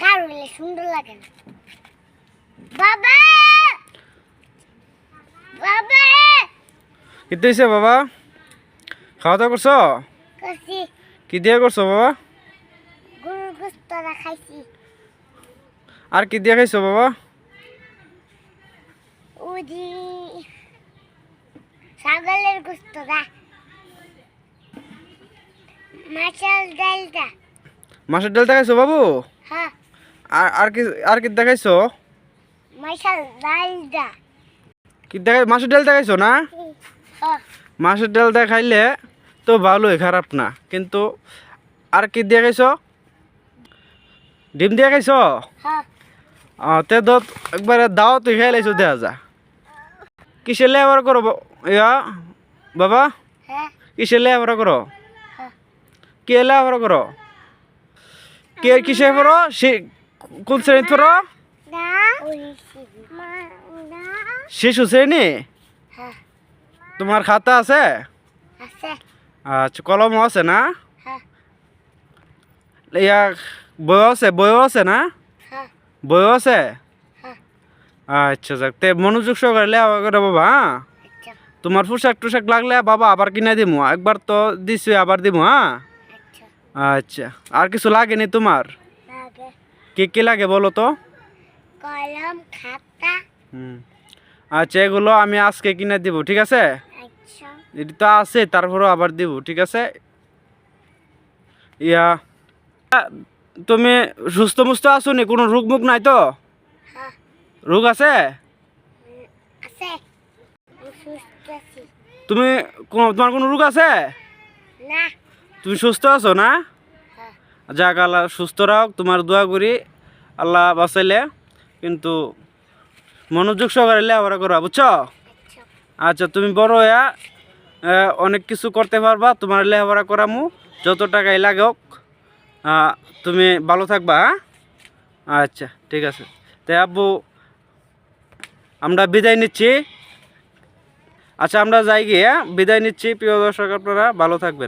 কার হইলে সুন্দর লাগে না। বাবা বাবা কি দিয়েছে বাবা? খাওয়া দাওয়া করছো? করছি। কি দিয়ে করছো বাবা? গরুর গোশত খাইছি। আর কি দিয়ে খাইছো বাবা? উজি ছাগলের গোশত দা, মাছের ডালটা। মাছের ডাল দেখাইছো বাবু? হ্যাঁ, আর কি দেখাইছো? মাছের ডালটা। কি দেখাই? মাছের ডাল দেখাইছো না? হ্যাঁ, মাছের ডাল দেখাইলে তো ভালোই, খারাপ না, কিন্তু আর কি দিয়ে খাইছো? ডিম দিয়ে খাইছো? হ্যাঁ। তে তো একবারে দাও তুই খাই লাইছো দেখা যা। কিসের লেবার করো ইয়া বাবা? হ্যাঁ, কিসের লেবার করো? হ্যাঁ। কে লেবার করো? কে কিসে পড়ো? সে কোন শ্রেণী পড়ো? না মা না। শিশু শ্রেণী? হ্যাঁ, তোমার খাতা আছে? আছে। আচ্ছা, কলমও আছে না? হ্যাঁ, ইয়া বইও আছে না? হ্যাঁ, বইও আছে? হ্যাঁ। আচ্ছা যাক, তে মনোযোগ সহকারে লেবা করে বাবা। হ্যাঁ, আচ্ছা, তোমার পোশাক টুশাক লাগলে বাবা আবার কিনে দিমু, একবার তো দিছি আবার দিমু। হ্যাঁ, আচ্ছা। আচ্ছা। আর কিছু লাগেনি তোমার? লাগে কি কি লাগে বলো তো? কলম, খাতা। আচ্ছা, এগুলো আমি আজকে কিনে দিব, ঠিক আছে? আচ্ছা। এটি তো আছে, তারপরেও আবার দিব, ঠিক আছে? ইয়া তুমি সুস্থ মুস্থ আছো নি? কোনো রোগ মুখ নাই তো? হ্যাঁ, রোগ আছে? আছে। আমি সুস্থ আছি। তোমার কোনো রোগ আছে? না। তুমি সুস্থ আছো না? হ্যাঁ, যাক, আল্লাহ সুস্থ রাখ, তোমার দোয়া করি আল্লাহ বাঁচাইলে, কিন্তু মনোযোগ সহকারে লেখাপড়া করবা, বুঝছো? আচ্ছা। আচ্ছা, তুমি বড় হইয়া অনেক কিছু করতে পারবা, তোমার লেখাপড়া করামু, যত টাকাই লাগেক। তুমি ভালো থাকবা। হ্যাঁ, আচ্ছা ঠিক আছে। তাই আব্বু, আমরা বিদায় নিচ্ছি। আচ্ছা, আমরা যাই গিয়ে বিদায় নিচ্ছি। প্রিয় দর্শক, আপনারা ভালো থাকবেন।